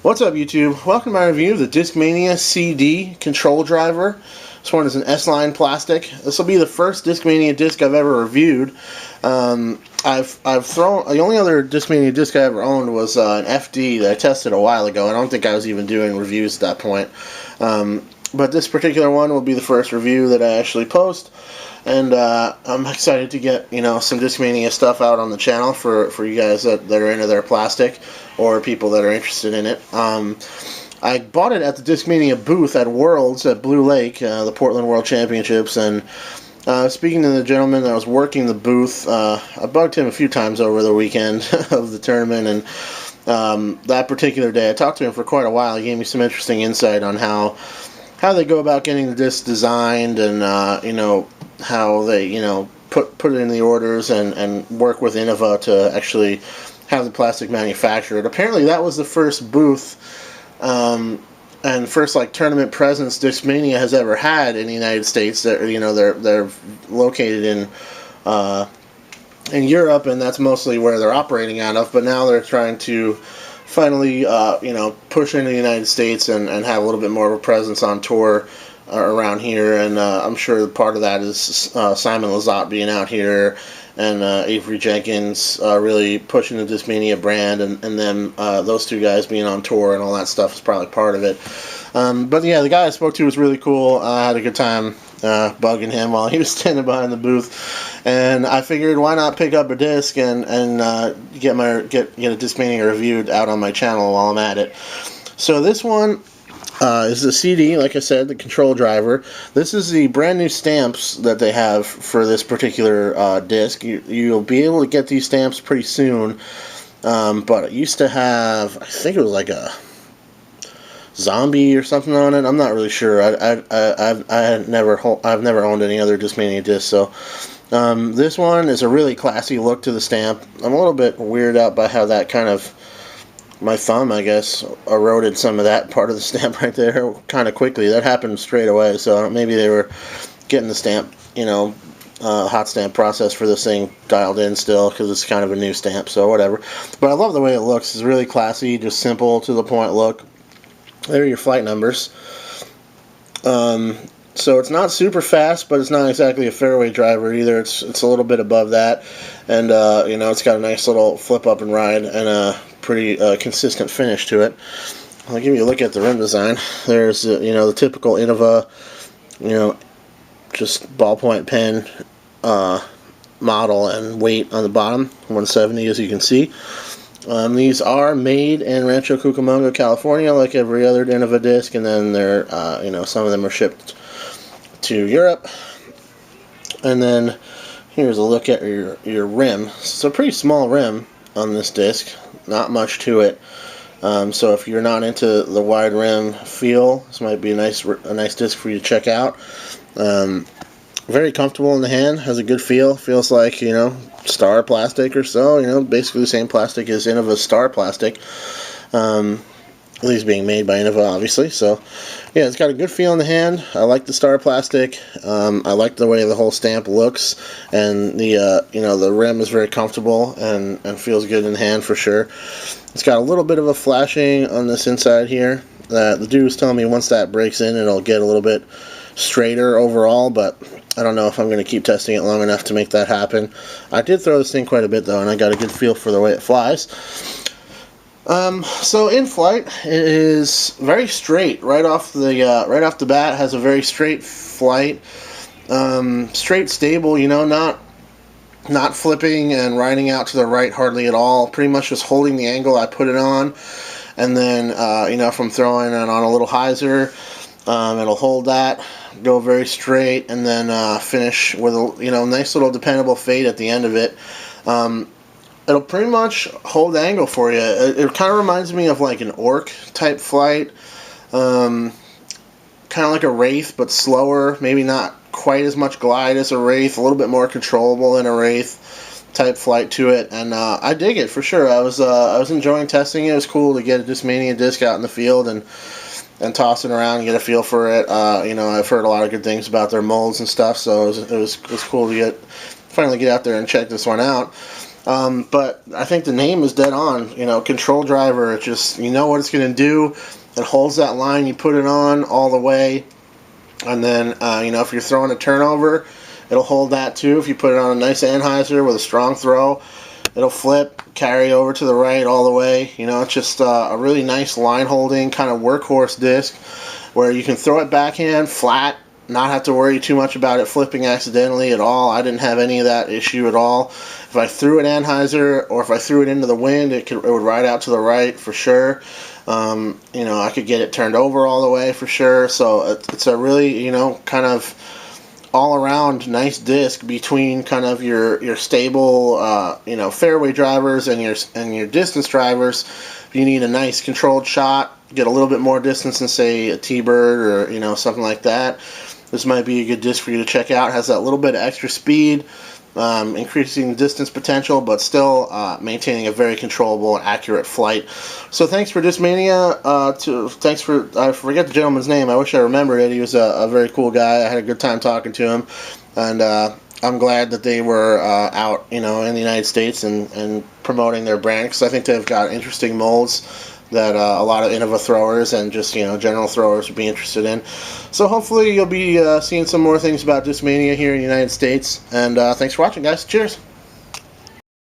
What's up, YouTube? Welcome to my review of the Discmania CD control driver. This one is an S-line plastic. This will be the first Discmania disc I've ever reviewed. I've thrown the only other Discmania disc I ever owned was an FD that I tested a while ago. I don't think I was even doing reviews at that point. But this particular one will be the first review that I actually post. And I'm excited to get some Discmania stuff out on the channel for you guys that are into their plastic or people that are interested in it. I bought it at the Discmania booth at Worlds at Blue Lake, the Portland World Championships, and speaking to the gentleman that was working the booth, I bugged him a few times over the weekend of the tournament, and that particular day I talked to him for quite a while. He gave me some interesting insight on how they go about getting the disc designed, and how they put it in the orders and work with Innova to actually have the plastic manufactured. Apparently that was the first booth and first tournament presence Discmania has ever had in the United States. That they're located in Europe, and that's mostly where they're operating out of. But now they're trying to finally push into the United States and have a little bit more of a presence on tour around here, and I'm sure part of that is Simon Lizotte being out here, and Avery Jenkins really pushing the Discmania brand, and then those two guys being on tour and all that stuff is probably part of it. But yeah, the guy I spoke to was really cool. I had a good time bugging him while he was standing behind the booth, and I figured why not pick up a disc and get a Discmania reviewed out on my channel while I'm at it. So this one is the CD, like I said, the control driver. This is the brand new stamps that they have for this particular disc. You'll be able to get these stamps pretty soon, but it used to have, I think it was like a zombie or something on it. I'm not really sure. I've never owned any other Discmania discs, so this one is a really classy look to the stamp. I'm a little bit weirded out by how that kind of, my thumb, I guess, eroded some of that part of the stamp right there kind of quickly. That happened straight away, so maybe they were getting the stamp, hot stamp process for this thing dialed in still, because it's kind of a new stamp, so whatever. But I love the way it looks. It's really classy, just simple, to the point look. There are your flight numbers. So it's not super fast, but it's not exactly a fairway driver either. It's a little bit above that, and it's got a nice little flip up and ride and a pretty consistent finish to it. I'll give you a look at the rim design. There's the typical Innova, just ballpoint pen model and weight on the bottom, 170 as you can see. These are made in Rancho Cucamonga, California, like every other Innova disc, and then they're some of them are shipped to Europe. And then here's a look at your rim. It's a pretty small rim on this disc, not much to it. So if you're not into the wide rim feel, this might be a nice disc for you to check out. Very comfortable in the hand, has a good feel. Feels like Star plastic or so. Basically the same plastic as Innova's Star plastic. At least being made by Innova, obviously. So, yeah, it's got a good feel in the hand. I like the Star plastic. I like the way the whole stamp looks, and the rim is very comfortable and feels good in the hand for sure. It's got a little bit of a flashing on this inside here. The dude was telling me once that breaks in, it'll get a little bit straighter overall, but I don't know if I'm going to keep testing it long enough to make that happen. I did throw this thing quite a bit though, and I got a good feel for the way it flies. So in flight, it is very straight right off the bat. Has a very straight flight, straight, stable. Not flipping and riding out to the right hardly at all. Pretty much just holding the angle I put it on, and then if I'm throwing it on a little hyzer, it'll hold that, go very straight, and then finish with a nice little dependable fade at the end of it. It'll pretty much hold angle for you. It kind of reminds me of like an Orc type flight, kind of like a Wraith, but slower. Maybe not quite as much glide as a Wraith, a little bit more controllable than a Wraith type flight to it, and I dig it for sure. I was enjoying testing it. It was cool to get a Discmania disc out in the field and toss it around and get a feel for it. I've heard a lot of good things about their molds and stuff, so it was cool to finally get out there and check this one out. But I think the name is dead on. Control driver. It just, you know what it's going to do. It holds that line. You put it on all the way, and then if you're throwing a turnover, it'll hold that too. If you put it on a nice anhyzer with a strong throw, it'll flip, carry over to the right all the way. It's just a really nice line holding kind of workhorse disc where you can throw it backhand flat, not have to worry too much about it flipping accidentally at all. I didn't have any of that issue at all. If I threw an anhyzer or if I threw it into the wind, it would ride out to the right for sure. I could get it turned over all the way for sure. So it's a really, kind of all-around nice disc between kind of your stable, fairway drivers and your distance drivers. If you need a nice controlled shot, get a little bit more distance than say a T-Bird or something like that, this might be a good disc for you to check out. It has that little bit of extra speed, increasing distance potential, but still maintaining a very controllable and accurate flight. So thanks for Discmania. I forget the gentleman's name. I wish I remembered it. He was a very cool guy. I had a good time talking to him, and I'm glad that they were out, in the United States and promoting their brand, because I think they've got interesting molds that a lot of Innova throwers and just general throwers would be interested in. So hopefully you'll be seeing some more things about Discmania here in the United States. And thanks for watching, guys. Cheers.